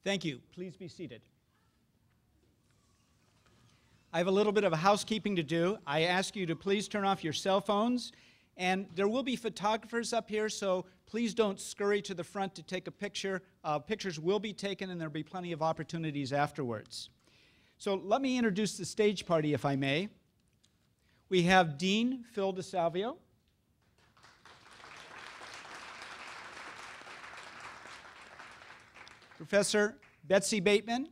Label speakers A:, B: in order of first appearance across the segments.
A: Thank you. Please be seated. I have a little bit of housekeeping to do. I ask you to please turn off your cell phones, and there will be photographers up here, so please don't scurry to the front to take a picture. Pictures will be taken, and there will be plenty of opportunities afterwards. So let me introduce the stage party, if I may. We have Dean Phil DeSalvio. Professor Betsy Bateman.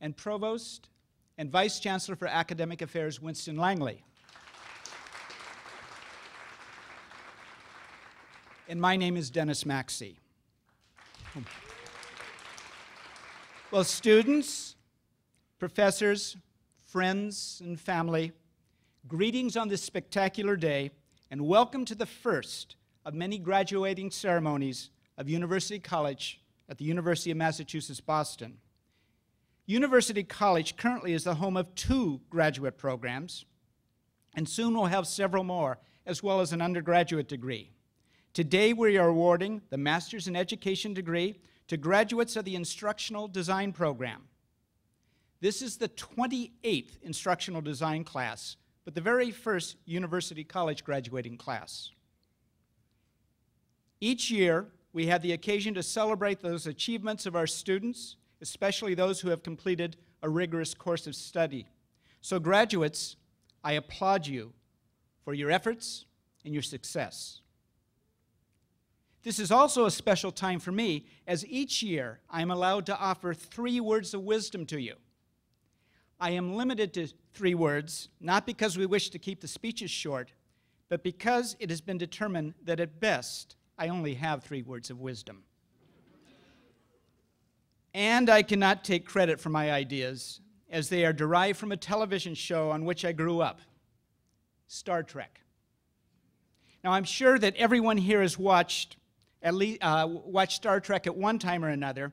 A: And Provost and Vice Chancellor for Academic Affairs, Winston Langley. And my name is Dennis Maxey. Well, students, professors, friends, and family, greetings on this spectacular day, and welcome to the first of many graduating ceremonies of University College at the University of Massachusetts, Boston. University College currently is the home of 2 graduate programs, and soon we'll have several more, as well as an undergraduate degree. Today we are awarding the Master's in Education degree to graduates of the Instructional Design program. This is the 28th Instructional Design class, but the very first University College graduating class. Each year, we have the occasion to celebrate those achievements of our students, especially those who have completed a rigorous course of study. So graduates, I applaud you for your efforts and your success. This is also a special time for me, as each year I am allowed to offer 3 words of wisdom to you. I am limited to 3 words, not because we wish to keep the speeches short, but because it has been determined that at best I only have 3 words of wisdom. And I cannot take credit for my ideas, as they are derived from a television show on which I grew up, Star Trek. Now, I'm sure that everyone here has watched Star Trek at one time or another.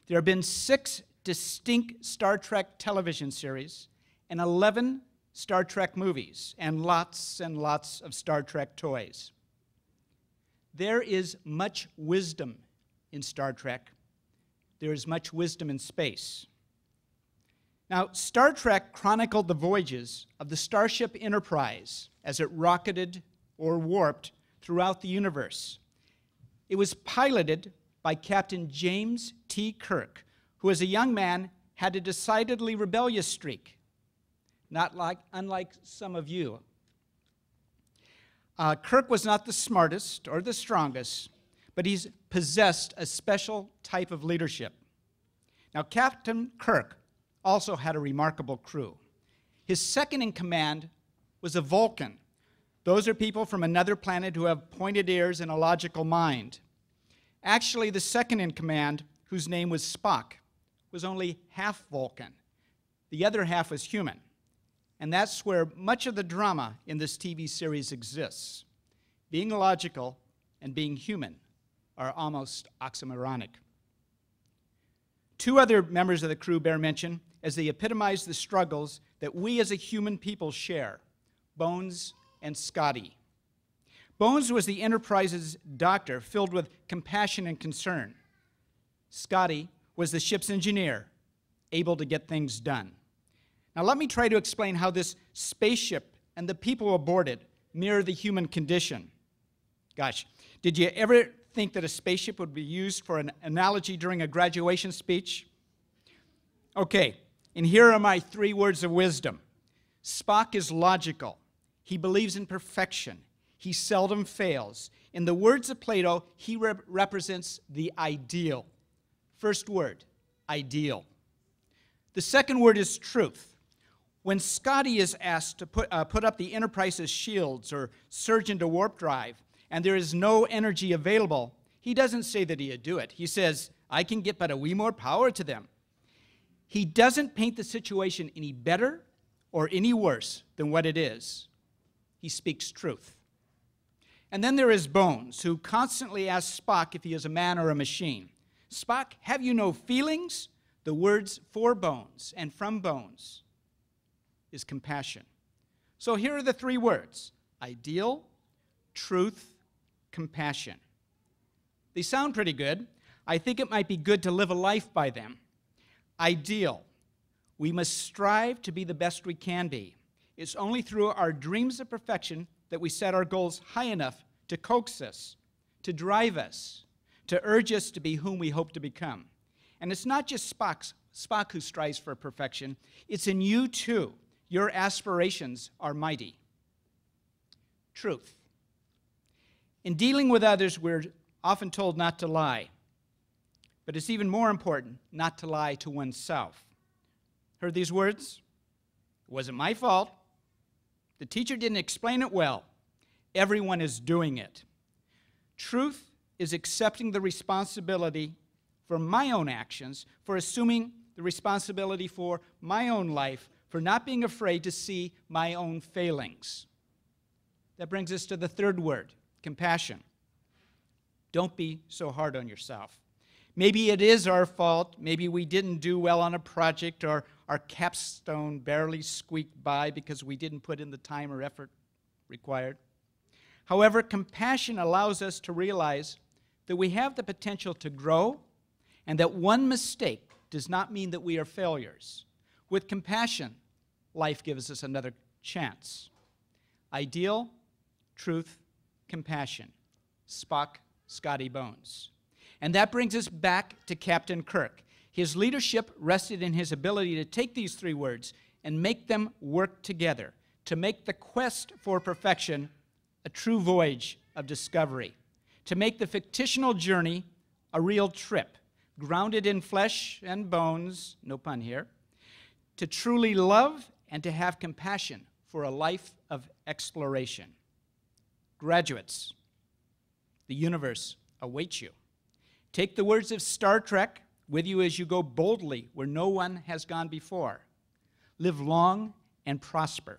A: There have been 6 distinct Star Trek television series and 11 Star Trek movies and lots of Star Trek toys. There is much wisdom in Star Trek. There is much wisdom in space. Now, Star Trek chronicled the voyages of the Starship Enterprise as it rocketed or warped throughout the universe. It was piloted by Captain James T. Kirk, who as a young man had a decidedly rebellious streak, unlike some of you. Kirk was not the smartest or the strongest, but he possessed a special type of leadership. Now, Captain Kirk also had a remarkable crew. His second in command was a Vulcan. Those are people from another planet who have pointed ears and a logical mind. Actually, the second in command, whose name was Spock, was only half Vulcan. The other half was human. And that's where much of the drama in this TV series exists. Being logical and being human are almost oxymoronic. 2 other members of the crew bear mention, as they epitomize the struggles that we as a human people share, Bones and Scotty. Bones was the Enterprise's doctor, filled with compassion and concern. Scotty was the ship's engineer, able to get things done. Now let me try to explain how this spaceship and the people aboard it mirror the human condition. Gosh, did you ever think that a spaceship would be used for an analogy during a graduation speech? Okay, and here are my 3 words of wisdom. Spock is logical. He believes in perfection. He seldom fails. In the words of Plato, he represents the ideal. First word, ideal. The second word is truth. When Scotty is asked to put up the Enterprise's shields or surge into warp drive, and there is no energy available, he doesn't say that he'd do it. He says, I can get but a wee more power to them. He doesn't paint the situation any better or any worse than what it is. He speaks truth. And then there is Bones, who constantly asks Spock if he is a man or a machine. Spock, have you no feelings? The words for Bones and from Bones is compassion. So here are the 3 words: ideal, truth, compassion. They sound pretty good. I think it might be good to live a life by them. Ideal. We must strive to be the best we can be. It's only through our dreams of perfection that we set our goals high enough to coax us, to drive us, to urge us to be whom we hope to become. And it's not just Spock who strives for perfection. It's in you too. Your aspirations are mighty. Truth. In dealing with others, we're often told not to lie. But it's even more important not to lie to oneself. Heard these words? It wasn't my fault. The teacher didn't explain it well. Everyone is doing it. Truth is accepting the responsibility for my own actions, for assuming the responsibility for my own life, for not being afraid to see my own failings. That brings us to the third word, compassion. Don't be so hard on yourself. Maybe it is our fault. Maybe we didn't do well on a project, or our capstone barely squeaked by because we didn't put in the time or effort required. However, compassion allows us to realize that we have the potential to grow, and that one mistake does not mean that we are failures. With compassion, life gives us another chance. Ideal, truth, compassion. Spock, Scotty Bones. And that brings us back to Captain Kirk. His leadership rested in his ability to take these three words and make them work together, to make the quest for perfection a true voyage of discovery, to make the fictional journey a real trip, grounded in flesh and bones, no pun here, to truly love and to have compassion for a life of exploration. Graduates, the universe awaits you. Take the words of Star Trek with you as you go boldly where no one has gone before. Live long and prosper.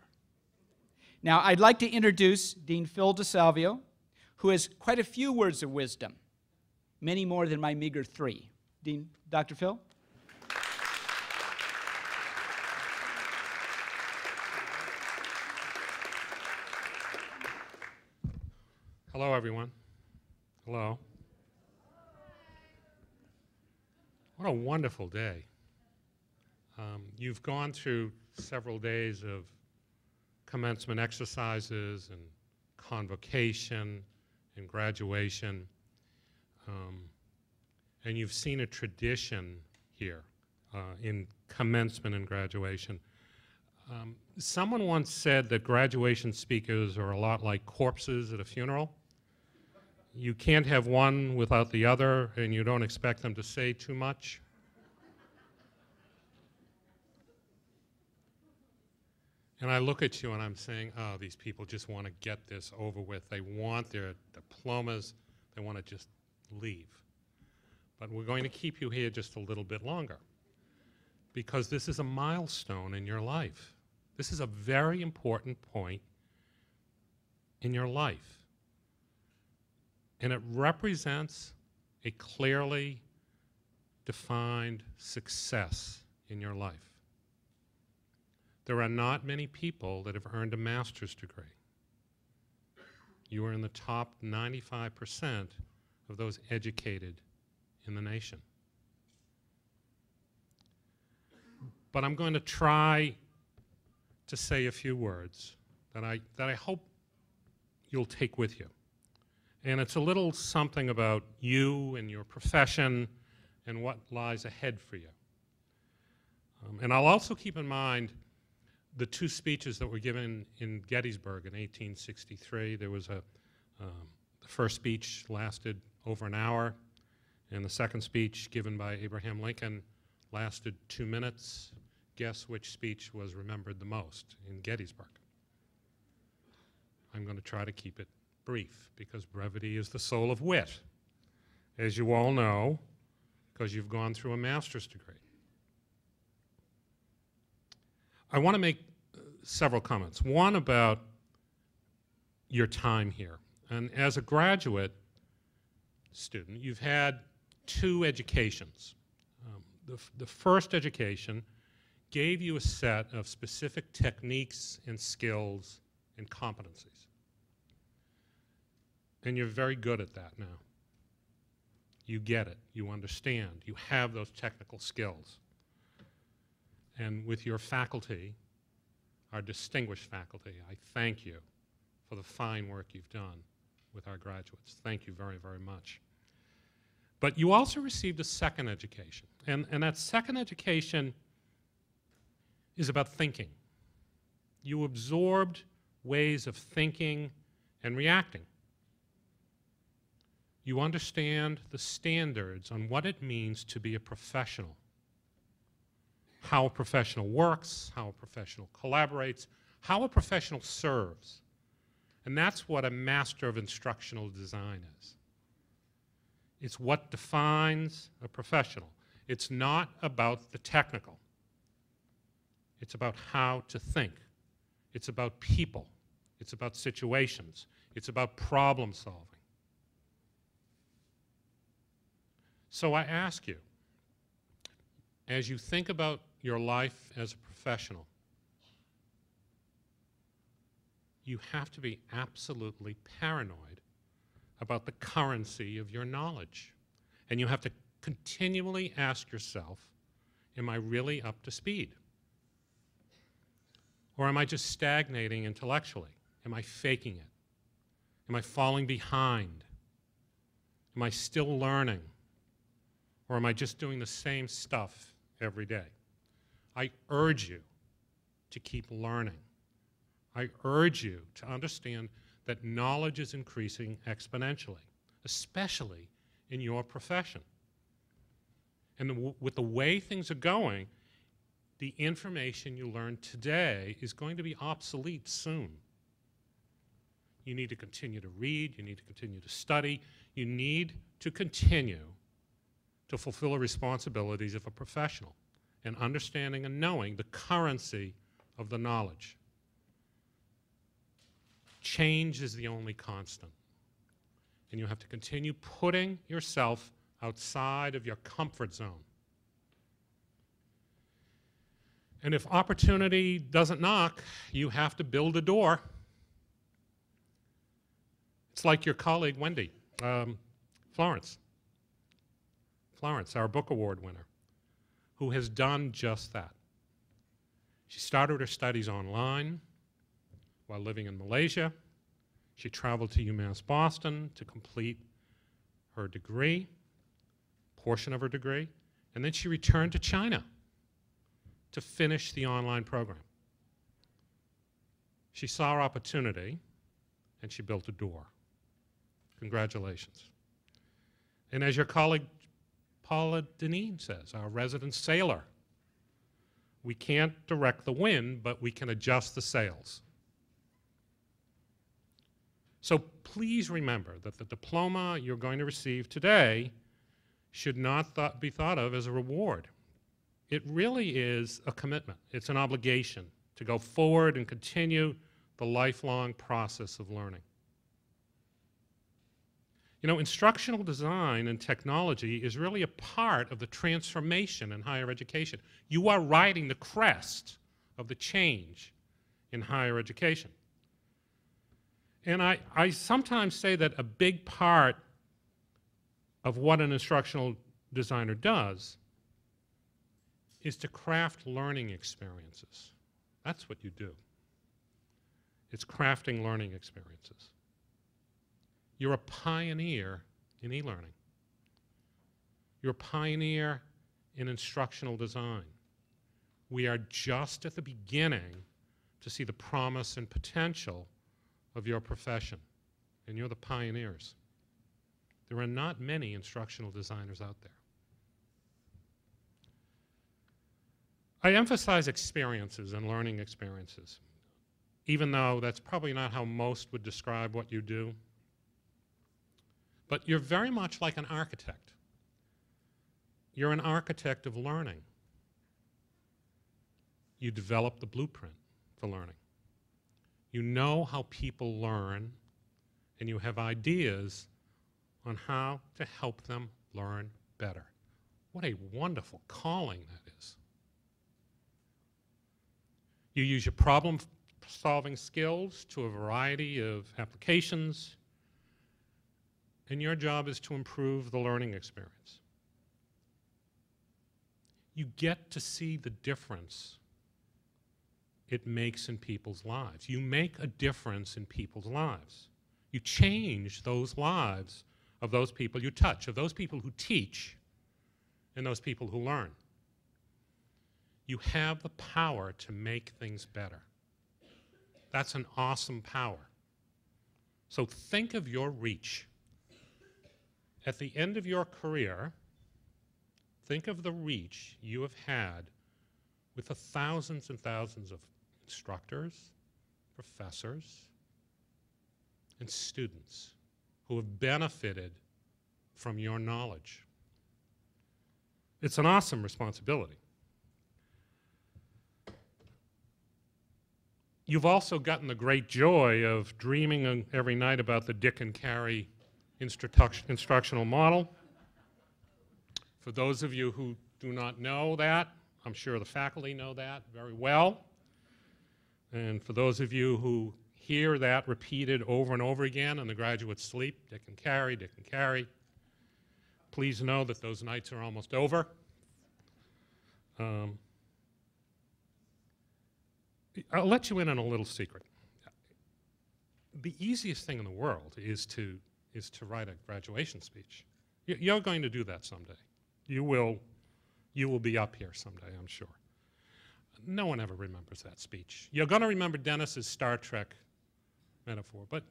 A: Now, I'd like to introduce Dean Phil DeSalvio, who has quite a few words of wisdom, many more than my meager 3. Dean, Dr. Phil?
B: Hello, everyone. Hello. What a wonderful day. You've gone through several days of commencement exercises and convocation and graduation, and you've seen a tradition here in commencement and graduation. Someone once said that graduation speakers are a lot like corpses at a funeral. You can't have one without the other, and you don't expect them to say too much. And I look at you and I'm saying, oh, these people just want to get this over with. They want their diplomas. They want to just leave. But we're going to keep you here just a little bit longer, because this is a milestone in your life. This is a very important point in your life. And it represents a clearly defined success in your life. There are not many people that have earned a master's degree. You are in the top 95% of those educated in the nation. But I'm going to try to say a few words that I hope you'll take with you. And it's a little something about you and your profession and what lies ahead for you. And I'll also keep in mind the 2 speeches that were given in Gettysburg in 1863. There was the first speech lasted over an hour, and the second speech given by Abraham Lincoln lasted 2 minutes. Guess which speech was remembered the most in Gettysburg? I'm going to try to keep it brief, because brevity is the soul of wit, as you all know, because you've gone through a master's degree. I want to make several comments. One about your time here. And as a graduate student, you've had 2 educations. The first education gave you a set of specific techniques and skills and competencies. And you're very good at that now. You get it. You understand. You have those technical skills. And with your faculty, our distinguished faculty, I thank you for the fine work you've done with our graduates. Thank you very, very much. But you also received a second education. And that second education is about thinking. You absorbed ways of thinking and reacting. You understand the standards on what it means to be a professional, how a professional works, how a professional collaborates, how a professional serves. And that's what a Master of Instructional Design is. It's what defines a professional. It's not about the technical. It's about how to think. It's about people. It's about situations. It's about problem solving. So I ask you, as you think about your life as a professional, you have to be absolutely paranoid about the currency of your knowledge. And you have to continually ask yourself, am I really up to speed? Or am I just stagnating intellectually? Am I faking it? Am I falling behind? Am I still learning? Or am I just doing the same stuff every day? I urge you to keep learning. I urge you to understand that knowledge is increasing exponentially, especially in your profession. And with the way things are going, the information you learn today is going to be obsolete soon. You need to continue to read, you need to continue to study, you need to continue to fulfill the responsibilities of a professional and understanding and knowing the currency of the knowledge. Change is the only constant. And you have to continue putting yourself outside of your comfort zone. And if opportunity doesn't knock, you have to build a door. It's like your colleague, Wendy, Florence, our book award winner, who has done just that. She started her studies online while living in Malaysia. She traveled to UMass Boston to complete her degree, portion of her degree, and then she returned to China to finish the online program. She saw her opportunity, and she built a door. Congratulations. And as your colleague Paula Deneen says, our resident sailor, we can't direct the wind, but we can adjust the sails. So please remember that the diploma you're going to receive today should not be thought of as a reward. It really is a commitment. It's an obligation to go forward and continue the lifelong process of learning. You know, instructional design and technology is really a part of the transformation in higher education. You are riding the crest of the change in higher education. And I sometimes say that a big part of what an instructional designer does is to craft learning experiences. That's what you do. It's crafting learning experiences. You're a pioneer in e-learning. You're a pioneer in instructional design. We are just at the beginning to see the promise and potential of your profession, and you're the pioneers. There are not many instructional designers out there. I emphasize experiences and learning experiences, even though that's probably not how most would describe what you do. But you're very much like an architect. You're an architect of learning. You develop the blueprint for learning. You know how people learn, and you have ideas on how to help them learn better. What a wonderful calling that is. You use your problem-solving skills to a variety of applications. And your job is to improve the learning experience. You get to see the difference it makes in people's lives. You make a difference in people's lives. You change those lives of those people you touch, of those people who teach, and those people who learn. You have the power to make things better. That's an awesome power. So think of your reach. At the end of your career, think of the reach you have had with the thousands and thousands of instructors, professors, and students who have benefited from your knowledge. It's an awesome responsibility. You've also gotten the great joy of dreaming every night about the Dick and Carey instructional model. For those of you who do not know that, I'm sure the faculty know that very well. And for those of you who hear that repeated over and over again and the graduates sleep, Dick and Carey, please know that those nights are almost over. I'll let you in on a little secret. The easiest thing in the world is to write a graduation speech. You're going to do that someday. You will be up here someday, I'm sure. No one ever remembers that speech. You're going to remember Dennis's Star Trek metaphor, but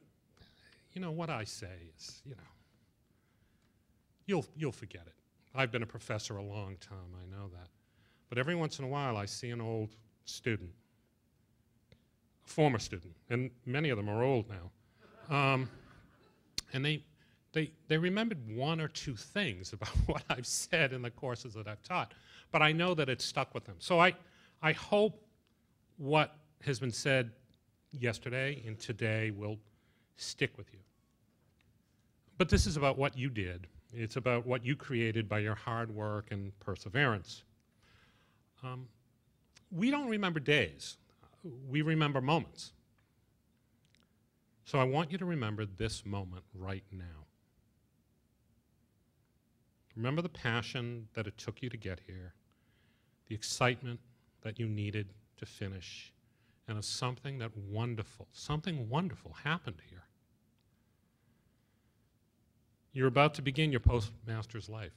B: you know what I say is, you'll forget it. I've been a professor a long time, I know that. But every once in a while I see an old student, a former student, and many of them are old now, and they remembered one or two things about what I've said in the courses that I've taught, but I know that it's stuck with them. So I hope what has been said yesterday and today will stick with you. But this is about what you did. It's about what you created by your hard work and perseverance. We don't remember days. We remember moments. So I want you to remember this moment right now. Remember the passion that it took you to get here, the excitement that you needed to finish, and of something wonderful happened here. You're about to begin your postmaster's life,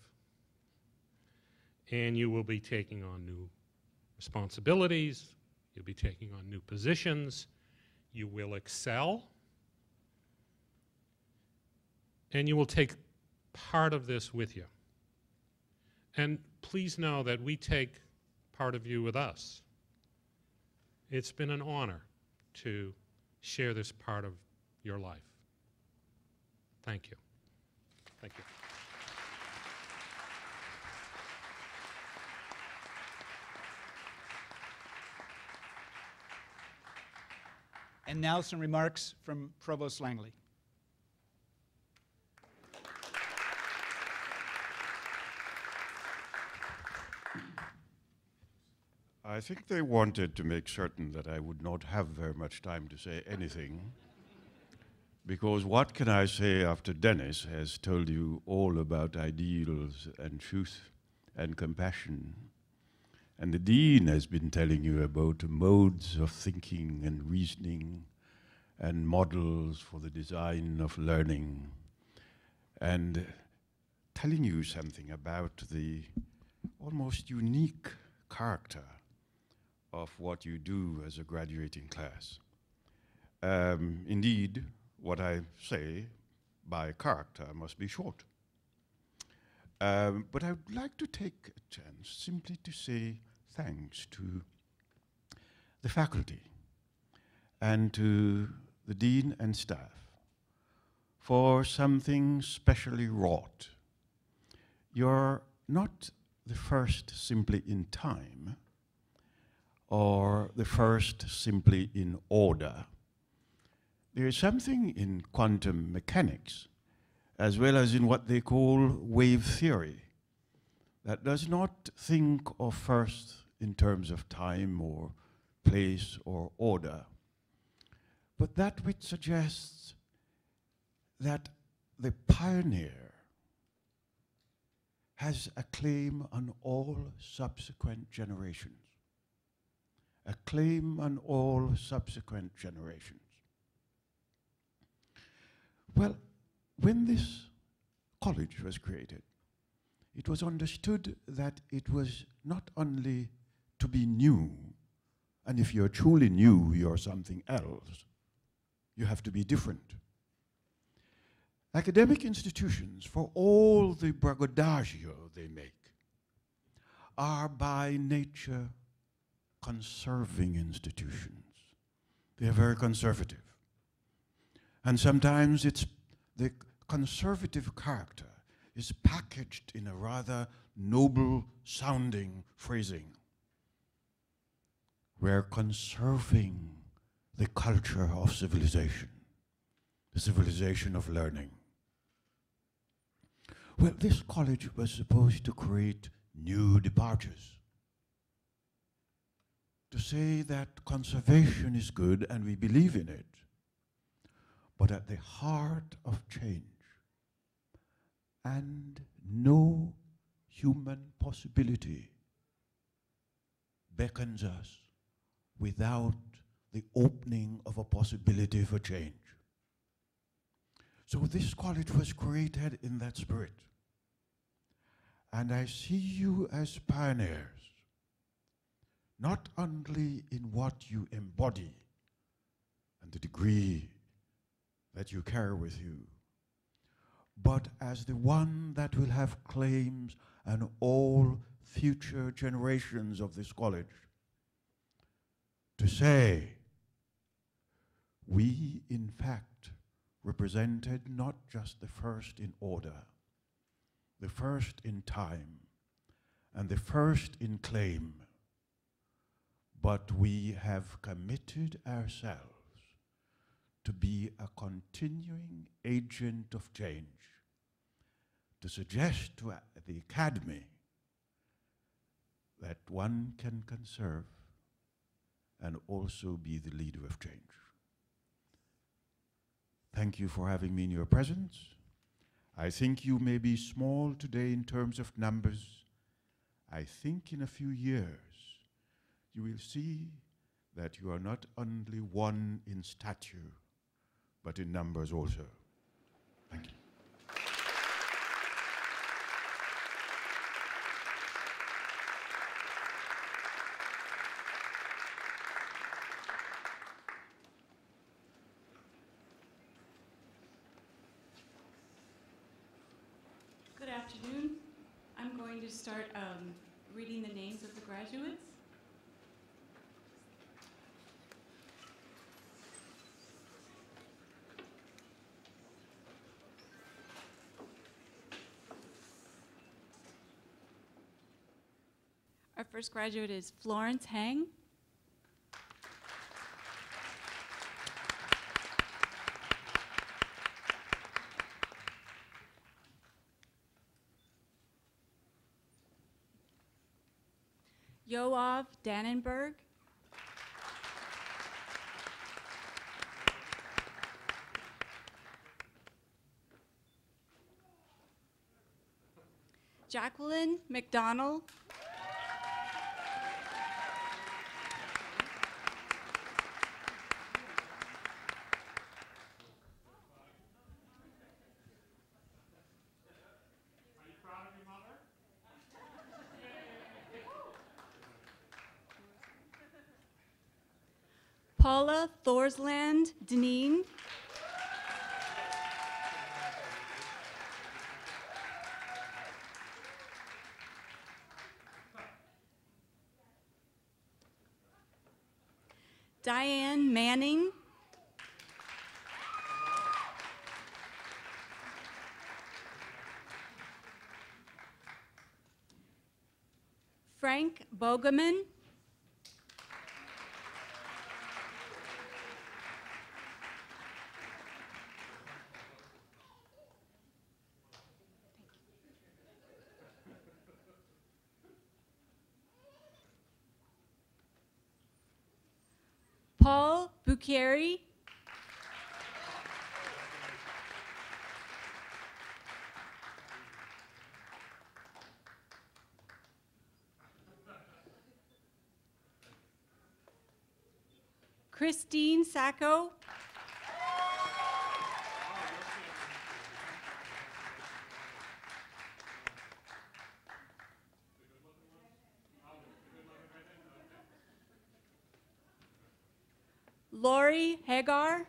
B: and you will be taking on new responsibilities, you'll be taking on new positions, you will excel, and you will take part of this with you. And please know that we take part of you with us. It's been an honor to share this part of your life. Thank you. Thank you.
A: And now some remarks from Provost Langley.
C: I think they wanted to make certain that I would not have very much time to say anything, because what can I say after Dennis has told you all about ideals and truth and compassion, and the Dean has been telling you about modes of thinking and reasoning and models for the design of learning, and telling you something about the almost unique character of what you do as a graduating class. Indeed, what I say by character must be short. But I would like to take a chance simply to say thanks to the faculty and to the Dean and staff for something specially wrought. You're not the first simply in time, or the first simply in order. There is something in quantum mechanics, as well as in what they call wave theory, that does not think of first in terms of time or place or order, but that which suggests that the pioneer has a claim on all subsequent generations. A claim on all subsequent generations. Well, when this college was created, it was understood that it was not only to be new, and if you're truly new, you're something else. You have to be different. Academic institutions, for all the braggadocio they make, are by nature conserving institutions. They are very conservative. And sometimes it's the conservative character is packaged in a rather noble sounding phrasing. We're conserving the culture of civilization, the civilization of learning. Well, this college was supposed to create new departures, to say that conservation is good and we believe in it, but at the heart of change, and no human possibility beckons us without the opening of a possibility for change. So this college was created in that spirit. And I see you as pioneers, not only in what you embody and the degree that you carry with you, but as the one that will have claims on all future generations of this college to say, we in fact represented not just the first in order, the first in time, and the first in claim, but we have committed ourselves to be a continuing agent of change, to suggest to the academy that one can conserve and also be the leader of change. Thank you for having me in your presence. I think you may be small today in terms of numbers. I think in a few years you will see that you are not only one in stature, but in numbers also. Thank you.
D: Good afternoon. I'm going to start reading the names of the graduates. Our first graduate is Florence Hang. Yoav Dannenberg. Jacqueline McDonald. Paula Thorsland Deneen. Diane Manning. Frank Bogeman. Paul Bucchieri. Christine Sacco. Lori Hagar.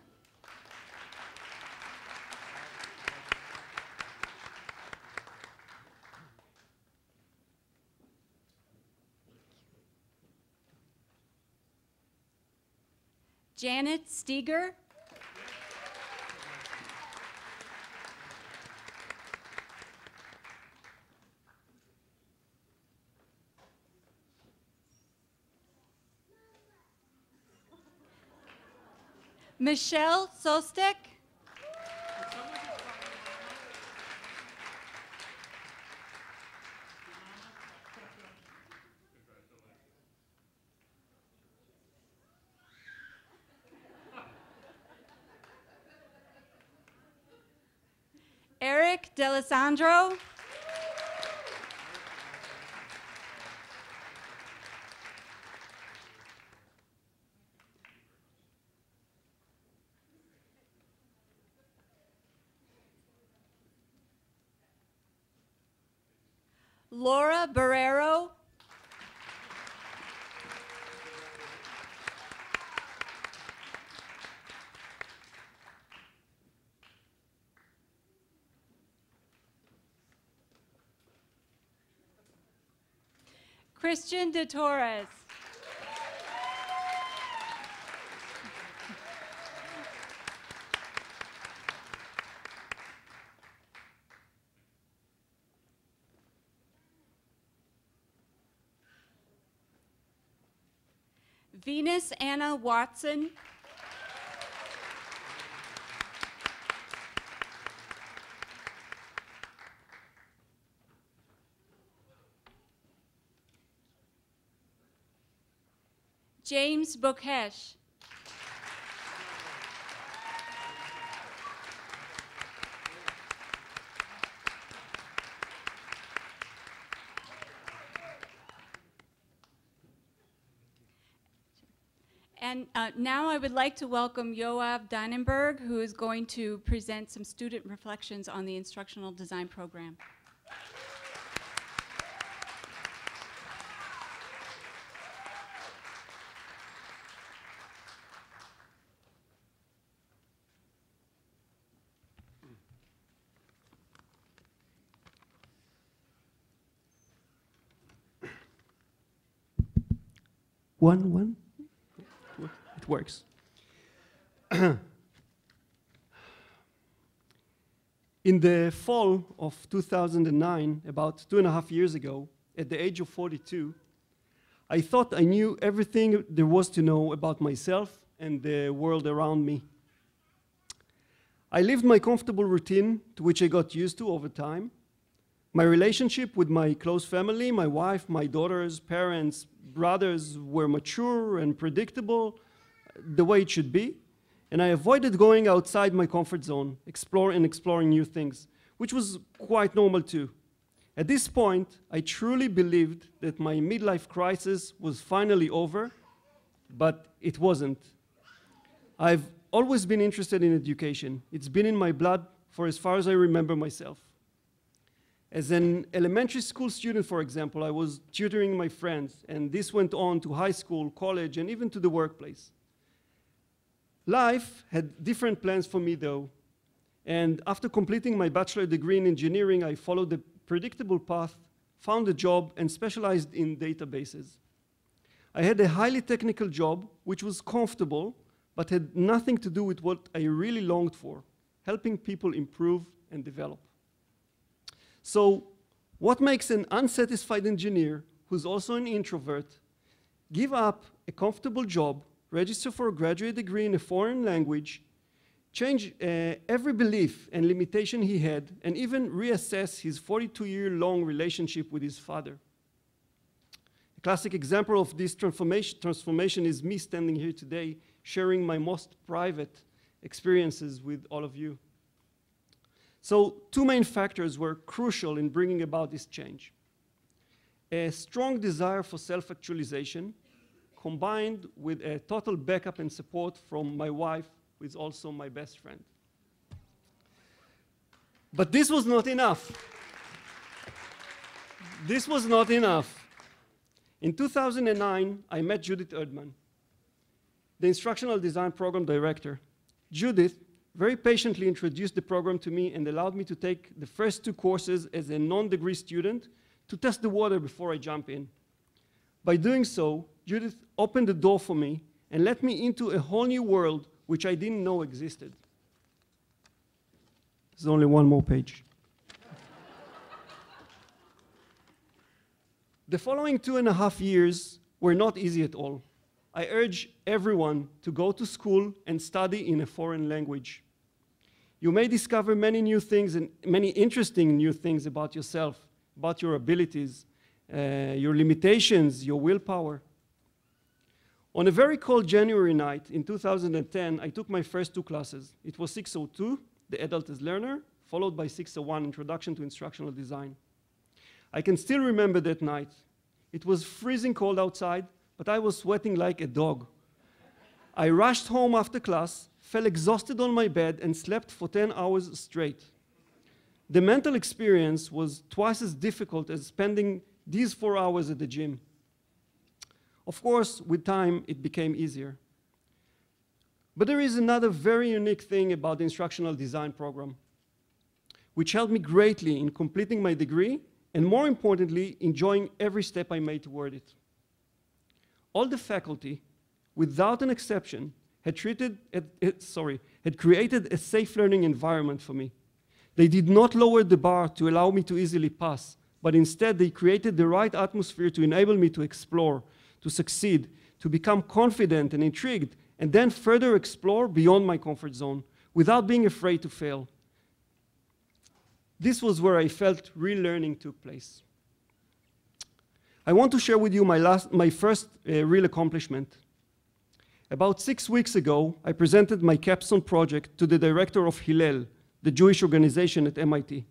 D: Janet Steger. Michelle Sostek. Eric D'Alessandro. Laura Barrero. Christian de Torres. Venus Anna Watson. James Bokesh. And now I would like to welcome Yoav Deinenberg, who is going to present some student reflections on the instructional design program.
E: One. It works. In the fall of 2009, about 2.5 years ago, at the age of 42, I thought I knew everything there was to know about myself and the world around me. I lived my comfortable routine, to which I got used to over time. My relationship with my close family, my wife, my daughters, parents, brothers were mature and predictable, the way it should be. And I avoided going outside my comfort zone, exploring new things, which was quite normal too. At this point, I truly believed that my midlife crisis was finally over, but it wasn't. I've always been interested in education. It's been in my blood for as far as I remember myself. As an elementary school student, for example, I was tutoring my friends, and this went on to high school, college, and even to the workplace. Life had different plans for me, though, and after completing my bachelor degree in engineering, I followed the predictable path, found a job, and specialized in databases. I had a highly technical job, which was comfortable, but had nothing to do with what I really longed for, helping people improve and develop. So, what makes an unsatisfied engineer, who's also an introvert, give up a comfortable job, register for a graduate degree in a foreign language, change every belief and limitation he had, and even reassess his 42-year-long relationship with his father? A classic example of this transformation is me standing here today, sharing my most private experiences with all of you. So, two main factors were crucial in bringing about this change. A strong desire for self-actualization, combined with a total backup and support from my wife, who is also my best friend. But this was not enough. This was not enough. In 2009, I met Judith Erdman, the Instructional Design Program Director. Judith very patiently introduced the program to me and allowed me to take the first 2 courses as a non-degree student to test the water before I jump in. By doing so, Judith opened the door for me and let me into a whole new world which I didn't know existed. There's only one more page. The following 2.5 years were not easy at all. I urge everyone to go to school and study in a foreign language. You may discover many new things and many interesting new things about yourself, about your abilities, your limitations, your willpower. On a very cold January night in 2010, I took my first 2 classes. It was 602, the Adult as Learner, followed by 601, Introduction to Instructional Design. I can still remember that night. It was freezing cold outside, but I was sweating like a dog. I rushed home after class, fell exhausted on my bed, and slept for 10 hours straight. The mental experience was twice as difficult as spending these 4 hours at the gym. Of course, with time, it became easier. But there is another very unique thing about the Instructional Design program, which helped me greatly in completing my degree, and more importantly, enjoying every step I made toward it. All the faculty, without an exception, had created a safe learning environment for me. They did not lower the bar to allow me to easily pass, but instead they created the right atmosphere to enable me to explore, to succeed, to become confident and intrigued, and then further explore beyond my comfort zone without being afraid to fail. This was where I felt real learning took place. I want to share with you my first real accomplishment. About 6 weeks ago, I presented my capstone project to the director of Hillel, the Jewish organization at MIT.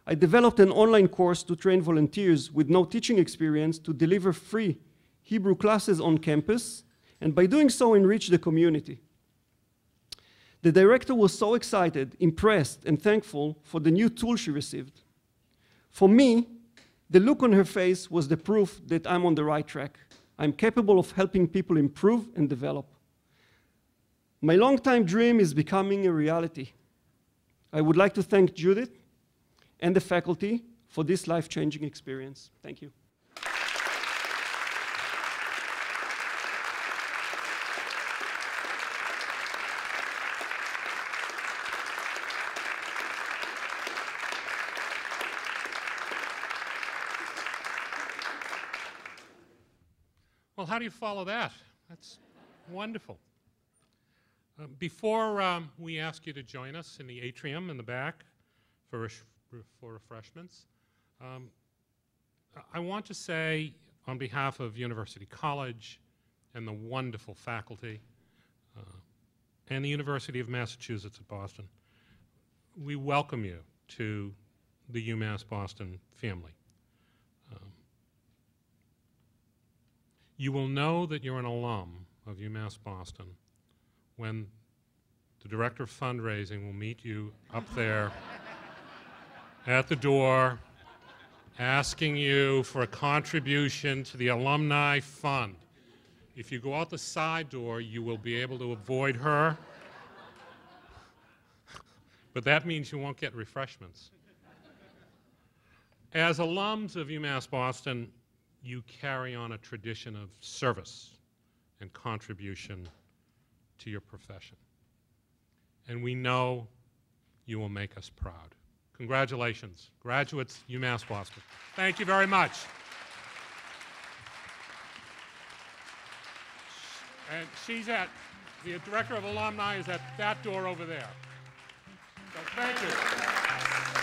E: I developed an online course to train volunteers with no teaching experience to deliver free Hebrew classes on campus, and by doing so, enrich the community. The director was so excited, impressed, and thankful for the new tool she received. For me, the look on her face was the proof that I'm on the right track. I'm capable of helping people improve and develop. My longtime dream is becoming a reality. I would like to thank Judith and the faculty for this life-changing experience. Thank you.
B: Well, how do you follow that? That's wonderful. Before we ask you to join us in the atrium in the back for refreshments, I want to say on behalf of University College and the wonderful faculty and the University of Massachusetts at Boston, we welcome you to the UMass Boston family. You will know that you're an alum of UMass Boston when the director of fundraising will meet you up there at the door asking you for a contribution to the alumni fund. If you go out the side door, you will be able to avoid her, but that means you won't get refreshments. As alums of UMass Boston, you carry on a tradition of service and contribution to your profession. And we know you will make us proud. Congratulations, graduates, UMass Boston. Thank you very much. And the director of alumni is at that door over there. So thank you.